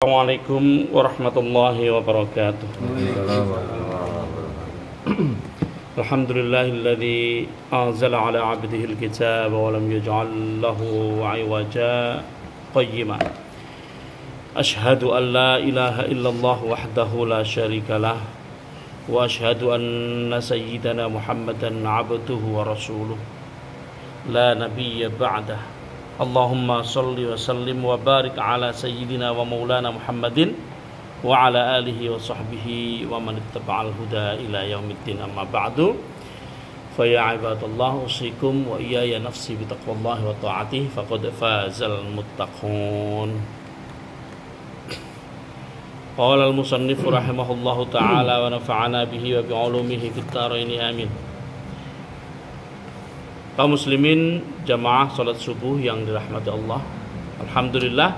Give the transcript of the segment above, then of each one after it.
Assalamualaikum warahmatullahi wabarakatuh. Alhamdulillahilladzi anzala ala 'abdihi al-kitaba wa lam yaj'al lahu 'iwaja qayyima. Ashhadu an la ilaha illallah wahdahu la syarikalah wa ashhadu anna sayyidana Muhammadan 'abduhu wa rasuluh la nabiyya ba'dah. Allahumma salli wa sallim wa barik ala sayyidina wa maulana Muhammadin wa ala alihi wa sahbihi wa man ittaba'al huda ila yaumiddin, amma ba'du. Fa ya ibadallah, usikum wa iyaya nafsi bi taqwallahi wa ta'atihi faqad fazal muttaqun. Qala al-musannif rahimahullahu ta'ala wa nafa'ana bihi wa bi ulumihi fid dharain amin. Kaum muslimin jamaah salat subuh yang dirahmati Allah, alhamdulillah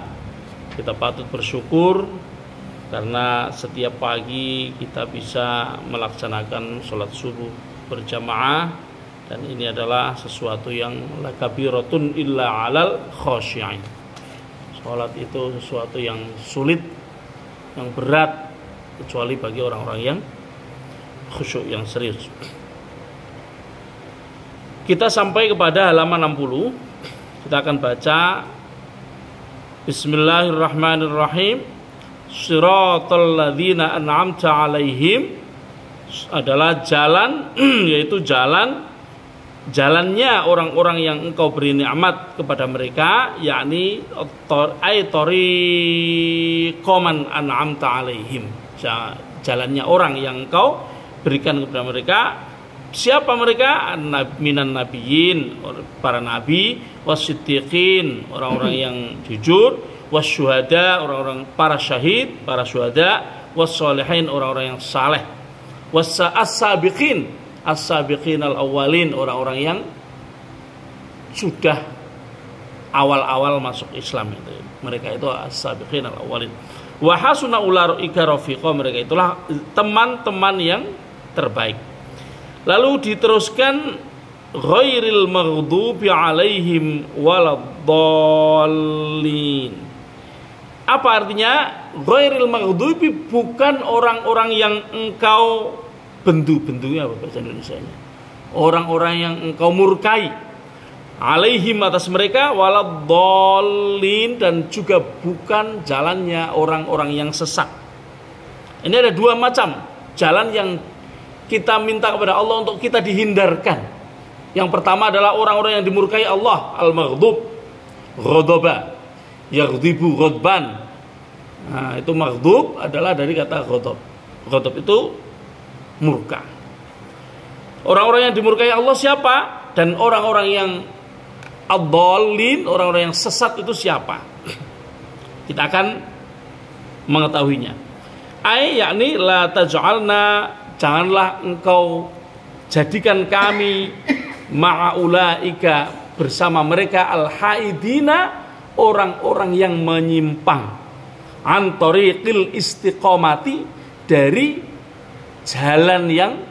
kita patut bersyukur karena setiap pagi kita bisa melaksanakan salat subuh berjamaah, dan ini adalah sesuatu yang la kabiratun illa 'alal khashi'in. Salat itu sesuatu yang sulit, yang berat, kecuali bagi orang-orang yang khusyuk, yang serius. Kita sampai kepada halaman 60. Kita akan baca Bismillahirrahmanirrahim. Shiratal ladzina an'amta 'alaihim adalah jalan, yaitu jalannya orang-orang yang engkau beri nikmat kepada mereka, yakni tariqoman an'amta 'alaihim, jalannya orang yang engkau berikan kepada mereka. Siapa mereka? Minan nabiyyin, para nabi, wasiddiqin, orang-orang yang jujur, wasyuhada, orang-orang para syahid, para syuhada, wassalihin, orang-orang yang saleh, as-sabiqin, as-sabiqin al-awwalin, orang-orang yang sudah awal-awal masuk Islam itu. Mereka itu as-sabiqin al-awwalin. Wa hasuna ulaika rafiqa, mereka itulah teman-teman yang terbaik. Lalu diteruskan ghairil maghdubi alaihim waladdallin. Apa artinya? Ghairil maghdubi, bukan orang-orang yang engkau bendu-bendunya, apa bahasa Indonesianya? Orang-orang yang engkau murkai. Alaihim, atas mereka, waladdallin, dan juga bukan jalannya orang-orang yang sesat. Ini ada dua macam jalan yang kita minta kepada Allah untuk kita dihindarkan. Yang pertama adalah orang-orang yang dimurkai Allah, al-maghdub, ghadaba, yaghdibu ghadban. Nah, itu maghdub adalah dari kata ghadab. Ghadab itu murka. Orang-orang yang dimurkai Allah siapa? Dan orang-orang yang ad-dallin, orang-orang yang sesat itu siapa? Kita akan mengetahuinya. Yakni la taj'alna, janganlah engkau jadikan kami ma'ulaika, bersama mereka, al-haidina, orang-orang yang menyimpang, an tariqil istiqomati, dari jalan yang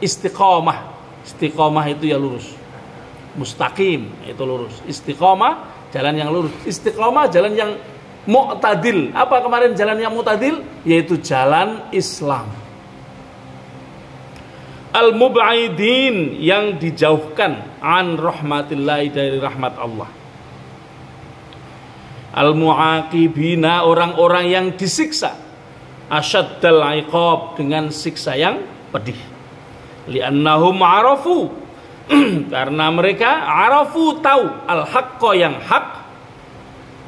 istiqomah. Istiqomah itu ya lurus, mustaqim itu lurus, istiqomah jalan yang lurus, istiqomah jalan yang mu'tadil. Apa kemarin jalan yang mu'tadil? Yaitu jalan Islam. Al-mub'idin, yang dijauhkan, an rahmatillahi, dari rahmat Allah. Al-mu'aqibina, orang-orang yang disiksa, asyaddal iqab, dengan siksa yang pedih. Li'annahum arafu, karena mereka arafu, tahu, al-haqqa, yang hak,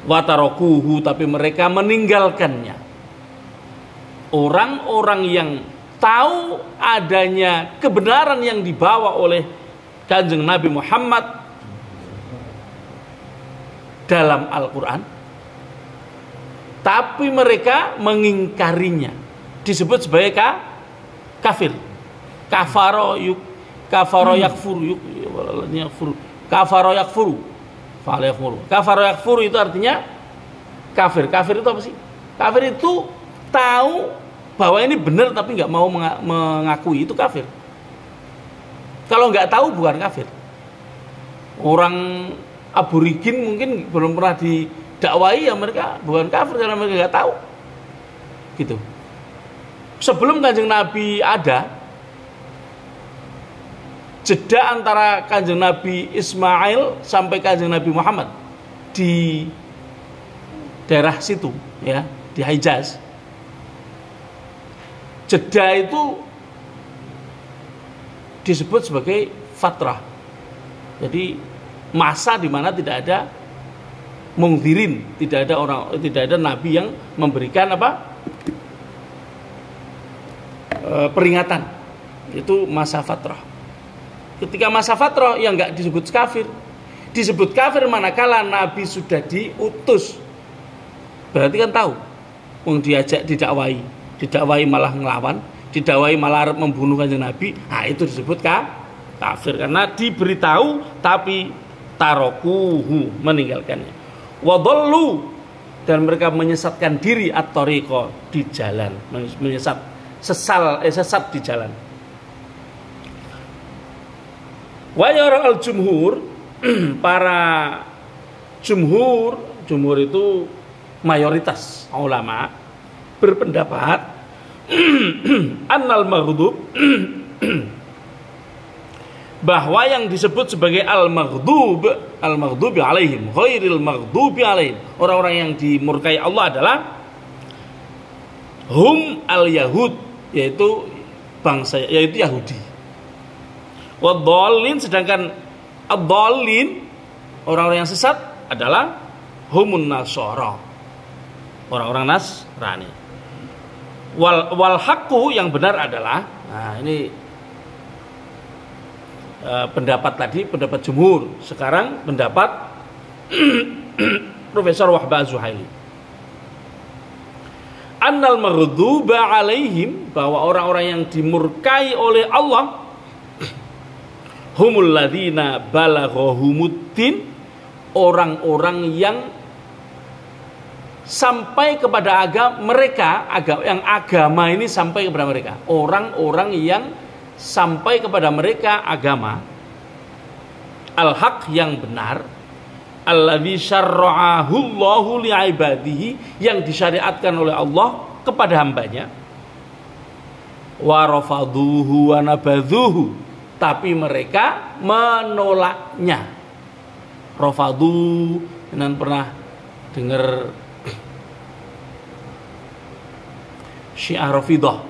wa tarakuhu, tapi mereka meninggalkannya. Orang-orang yang tahu adanya kebenaran yang dibawa oleh Kanjeng Nabi Muhammad dalam Al-Quran, tapi mereka mengingkarinya, disebut sebagai kafir. Kafaro yakfuru, kafaro yakfuru, kafaro yakfuru itu artinya kafir. Kafir itu apa sih? Kafir itu tahu bahwa ini benar tapi nggak mau mengakui, itu kafir. Kalau nggak tahu bukan kafir. Orang aborigin mungkin belum pernah didakwai, ya mereka bukan kafir karena mereka nggak tahu. gitu. Sebelum Kanjeng Nabi ada, jeda antara Kanjeng Nabi Ismail sampai Kanjeng Nabi Muhammad di daerah situ ya, di Hijaz. Jeda itu disebut sebagai fatrah. Jadi masa di mana tidak ada mungdirin, tidak ada nabi yang memberikan peringatan. Itu masa fatrah. Ketika masa fatrah yang enggak disebut kafir. Disebut kafir manakala nabi sudah diutus. Berarti kan tahu, wong diajak didakwai malah ngelawan, didakwai malah membunuh Kanjeng Nabi. Nah, itu disebut kafir karena diberitahu tapi tarokuhu, meninggalkannya. Wadallu, dan mereka menyesatkan diri at-tariqa, di jalan, sesat di jalan. Wahai orang al-jumhur, para jumhur itu mayoritas ulama berpendapat annal maghdub, bahwa yang disebut sebagai al-maghdubi alaihim ghairil maghdubi alaihim, orang-orang yang dimurkai Allah adalah hum al-yahud, yaitu Yahudi. Wadh-dhallin, sedangkan ad-dhallin, orang-orang yang sesat adalah humun nasara, orang-orang Nasrani. Wal haqqu, yang benar adalah, nah ini pendapat jumhur, sekarang pendapat Profesor Wahbah Zuhaili. Annal maghduba alaihim, bahwa orang-orang yang dimurkai oleh Allah humul ladzina balaghahumuddin, orang-orang yang sampai kepada agama ini sampai kepada mereka, orang-orang yang sampai kepada mereka agama al-haq, yang benar, alladzi syarra'ahu Allahu li'ibadihi, yang disyariatkan oleh Allah kepada hambanya, wa rafaduhu wa nabadhuhu, tapi mereka menolaknya. Rafadu, dan pernah dengar Syiah Rafidah.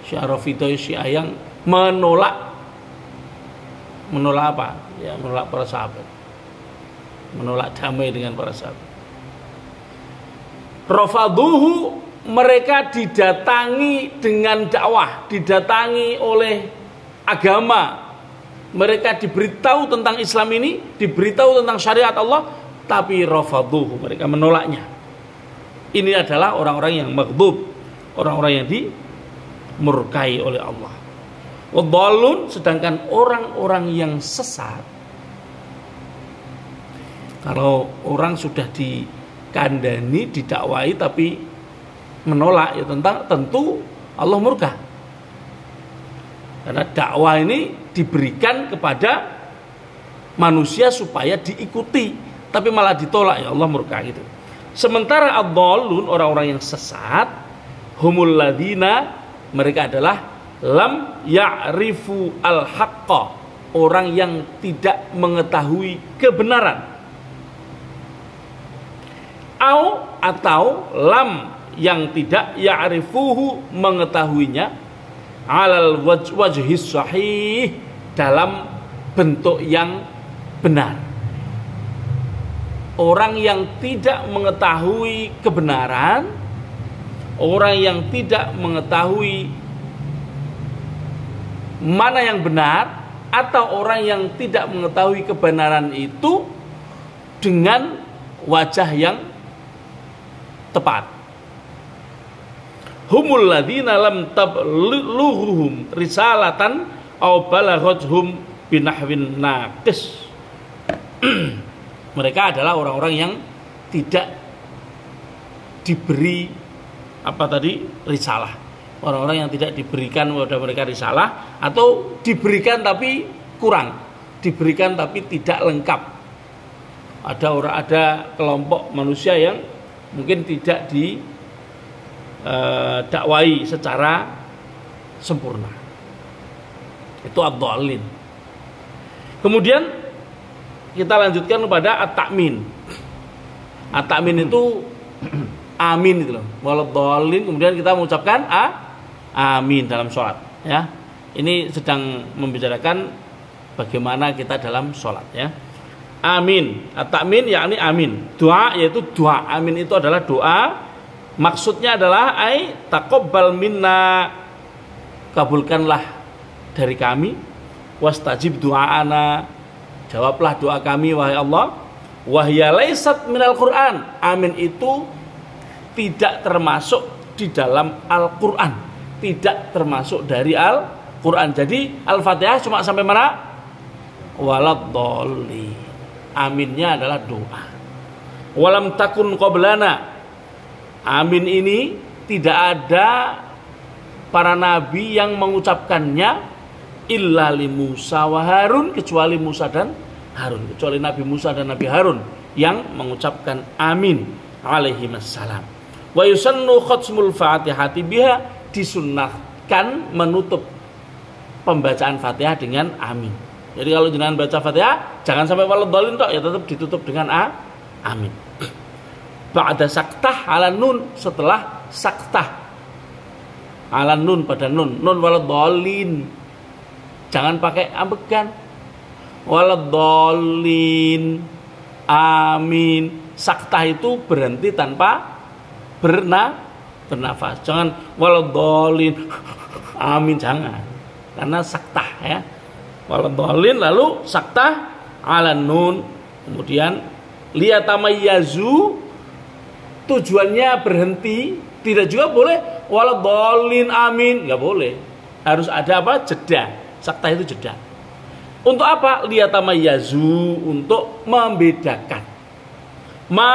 Syiah Rafidah, Syiah yang menolak apa? Ya, menolak para sahabat. Menolak damai dengan para sahabat. Rafaduhu, mereka didatangi dengan dakwah, didatangi oleh agama. Mereka diberitahu tentang Islam ini, diberitahu tentang syariat Allah, tapi rafaduhu, mereka menolaknya. Ini adalah orang-orang yang maghdub, orang-orang yang dimurkai oleh Allah. Wadhallun, sedangkan orang-orang yang sesat, kalau orang sudah dikandani, didakwai tapi menolak, ya tentu Allah murka. Karena dakwah ini diberikan kepada manusia supaya diikuti, tapi malah ditolak, ya Allah murka gitu. Sementara ad-dhallun, orang-orang yang sesat, humul ladzina, mereka adalah lam ya'rifu al-haqqa, orang yang tidak mengetahui kebenaran. Atau lam, yang tidak ya'rifuhu, mengetahuinya, alal wajhis sahih, dalam bentuk yang benar. Orang yang tidak mengetahui kebenaran, orang yang tidak mengetahui mana yang benar, atau orang yang tidak mengetahui kebenaran itu dengan wajah yang tepat. Humul ladzina lam tablughuhum risalatan aw balaghathum binahwin naqis. Mereka adalah orang-orang yang tidak diberi risalah. Orang-orang yang tidak diberikan kepada mereka risalah, atau diberikan tapi kurang, diberikan tapi tidak lengkap. Ada kelompok manusia yang mungkin tidak dakwai secara sempurna. Itu ad-dhalin. Kemudian kita lanjutkan kepada at-ta'min. At-ta'min itu amin itu loh. Waladhdallin, kemudian kita mengucapkan amin dalam sholat ya. Ini sedang membicarakan bagaimana kita dalam sholat ya. Amin. At-ta'min yakni amin. Doa yaitu doa. Amin itu adalah doa. Maksudnya adalah taqabbal minna, kabulkanlah dari kami, wastajib du'aana, jawablah doa kami wahai Allah. Wahya laysat minal Qur'an. Amin itu tidak termasuk di dalam Al-Qur'an, tidak termasuk dari Al-Qur'an. Jadi Al-Fatihah cuma sampai mana? Waladhdallin. Aminnya adalah doa. Walam takun qablana. Amin ini tidak ada para nabi yang mengucapkannya illa li Musa wa Harun, kecuali Musa dan Harun, kecuali Nabi Musa dan Nabi Harun yang mengucapkan amin alaihi wassalam. Wa yusannu khatmul fatihati biha, disunnahkan menutup pembacaan Fatihah dengan amin. Jadi kalau jenengan baca Fatihah jangan sampai waladhdallin tok, ya tetap ditutup dengan amin. Ba'da saktah ala nun, setelah saktah ala nun pada nun waladhdallin. Jangan pakai ambegan. Waladhdallin amin. Saktah itu berhenti tanpa bernafas. Jangan waladhdallin amin, jangan. Karena saktah ya. Waladhdallin lalu saktah ala nun, kemudian liyatamayyazu, tujuannya berhenti. Tidak juga boleh waladhdallin amin, nggak boleh. Harus ada apa? Jeda. Saktah itu jeda. Untuk apa? Liyatamayyazu, untuk membedakan. Ma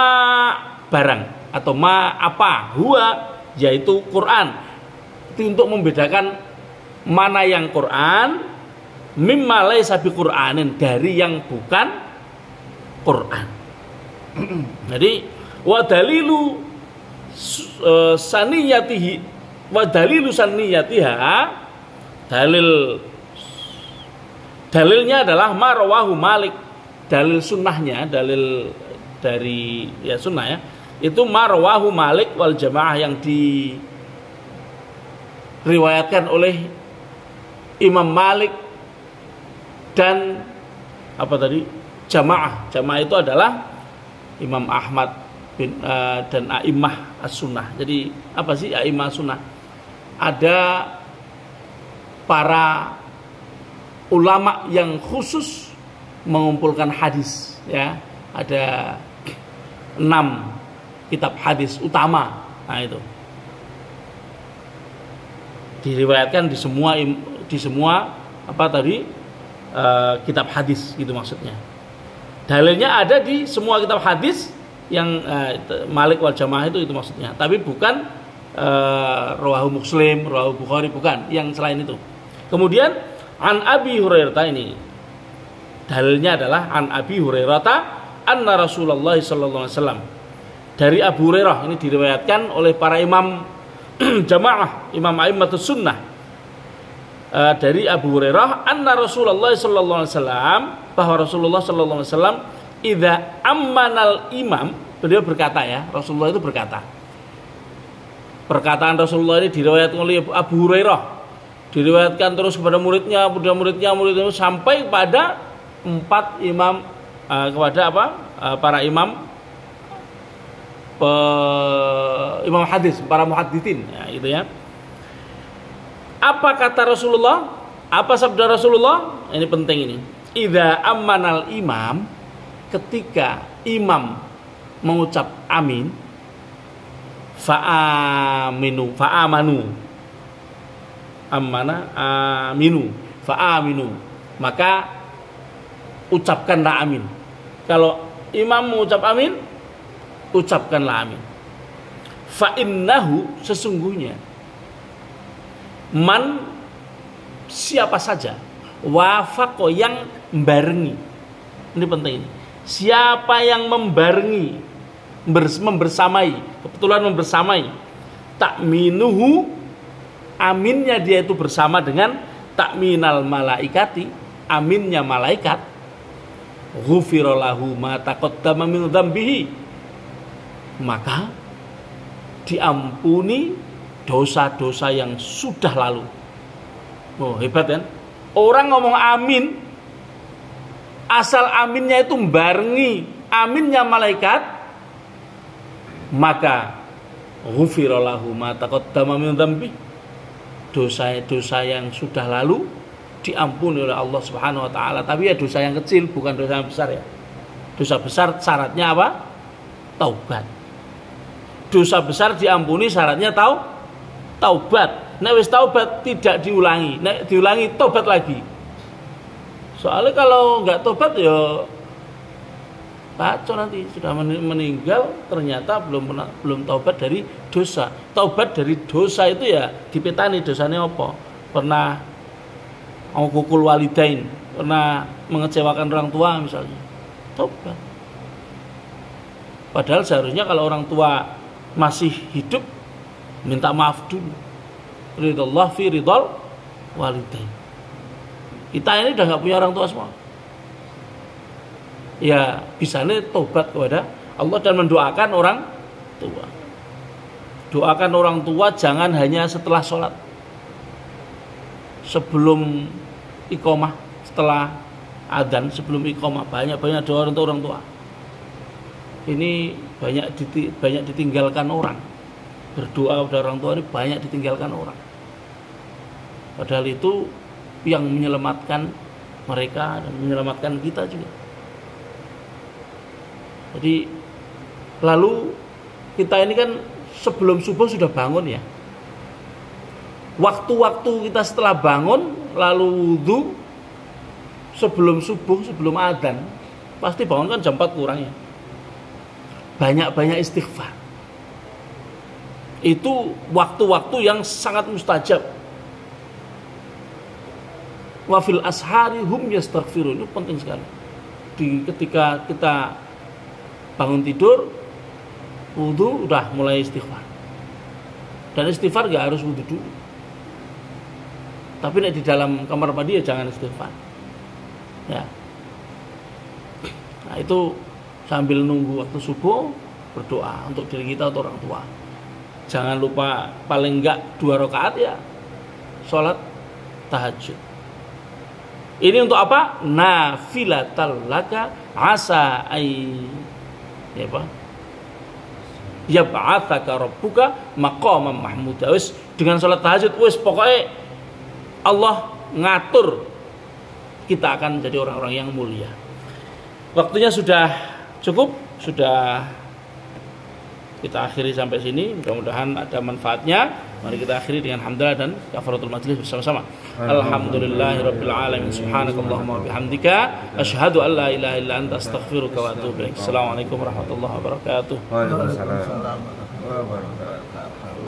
barang atau ma apa? Huwa yaitu Quran. Itu untuk membedakan mana yang Quran, mimma laysa biqur'anin, dari yang bukan Quran. Jadi wa dalilu saniyatihi, wa dalilu saniyatiha, dalilnya adalah marwahu Malik. Dalil sunnahnya, dalil dari ya sunnah ya, itu marwahu Malik wal jamaah, yang diriwayatkan oleh Imam Malik dan apa tadi? Jamaah. Jamaah itu adalah Imam Ahmad dan a'immah as-sunnah. Jadi apa sih a'immah as-sunnah? Ada para ulama yang khusus mengumpulkan hadis ya. Ada 6 kitab hadis utama. Nah itu diriwayatkan di semua apa tadi kitab hadis gitu maksudnya. Dalilnya ada di semua kitab hadis yang Malik wal Jamaah itu maksudnya. Tapi bukan rawahu Muslim, rawahu Bukhari, bukan, yang selain itu. Kemudian an Abi Hurairah, ini dalilnya adalah an Abi Hurairah anna Rasulullah sallallahu alaihi wasallam. Dari Abu Hurairah, ini diriwayatkan oleh para imam jamaah, imam a'immatus sunnah. Dari Abu Hurairah anna Rasulullah sallallahu alaihi wasallam, bahwa Rasulullah sallallahu alaihi wasallam idza ammanal imam, beliau berkata ya, Rasulullah itu berkata. Perkataan Rasulullah ini diriwayatkan oleh Abu Hurairah, diriwayatkan terus kepada muridnya sampai pada 4 imam, kepada apa? Para imam imam hadis, para muhadditsin ya, gitu ya. Apa kata Rasulullah? Apa sabda Rasulullah? Ini penting ini. Idza ammanal imam, ketika imam mengucap amin, fa'aminu, ammana aminu, fa'aminu, maka ucapkanlah amin. Kalau imam mengucap amin, ucapkanlah amin. Fa'innahu, sesungguhnya, man, siapa saja, wafaqo, yang membarengi. Ini penting ini. Siapa yang membarengi, membersamai, kebetulan membersamai takminuhu, aminnya dia itu bersama dengan takminal malaikati, aminnya malaikat, ghufira lahu ma taqaddama min dzambihi, maka diampuni dosa-dosa yang sudah lalu. Oh, hebat kan? Orang ngomong amin, asal aminnya itu barengi aminnya malaikat, maka ghufira lahu ma taqaddama min dzambihi, dosa-dosa yang sudah lalu diampuni oleh Allah Subhanahu wa taala. Tapi ya dosa yang kecil, bukan dosa yang besar ya. Dosa besar syaratnya apa? Taubat. Dosa besar diampuni syaratnya taubat. Nek wis taubat tidak diulangi. Nek diulangi tobat lagi. Soalnya kalau enggak tobat ya kacau nanti, sudah meninggal ternyata belum taubat dari dosa. Taubat dari dosa itu ya dipetani dosanya apa? Pernah uququl walidain, pernah mengecewakan orang tua misalnya. Taubat. Padahal seharusnya kalau orang tua masih hidup minta maaf dulu. Ridallah fi ridal walidain. Kita ini udah enggak punya orang tua semua. Ya bisanya tobat kepada Allah dan mendoakan orang tua. Doakan orang tua jangan hanya setelah sholat, sebelum iqamah, setelah adzan, sebelum iqamah, banyak doa untuk orang tua. Ini banyak ditinggalkan orang. Berdoa kepada orang tua ini banyak ditinggalkan orang. Padahal itu yang menyelamatkan mereka dan menyelamatkan kita juga. Jadi lalu kita ini kan sebelum subuh sudah bangun ya. Waktu-waktu kita setelah bangun lalu wudu sebelum subuh, sebelum adzan, pasti bangun kan jam 4 kurang ya. Banyak-banyak istighfar. Itu waktu-waktu yang sangat mustajab. Wa fil ashari hum yastaghfirun, itu penting sekali. Ketika kita bangun tidur, wudu udah mulai istighfar. Dan istighfar gak harus wudu dulu. Tapi nek di dalam kamar mandi ya jangan istighfar. Ya. Nah, itu sambil nunggu waktu subuh berdoa untuk diri kita atau orang tua. Jangan lupa paling enggak 2 rakaat ya salat tahajud. Ini untuk apa? Nafilatal laka asa ai ya apa? Yab'atsaka rabbuka maqaman mahmuda. Wis dengan salat tahajud wis pokoknya Allah ngatur kita akan jadi orang-orang yang mulia. Waktunya sudah cukup, sudah kita akhiri sampai sini. Mudah-mudahan ada manfaatnya. Mari kita akhiri dengan hamdalah dan kafaratul majlis bersama-sama. Alhamdulillahirabbil alamin. Subhanakallahumma wa bihamdika asyhadu an la ilaha illa anta astaghfiruka wa atubu ilaik. Assalamualaikum warahmatullahi wabarakatuh. Waalaikumsalam warahmatullahi wabarakatuh.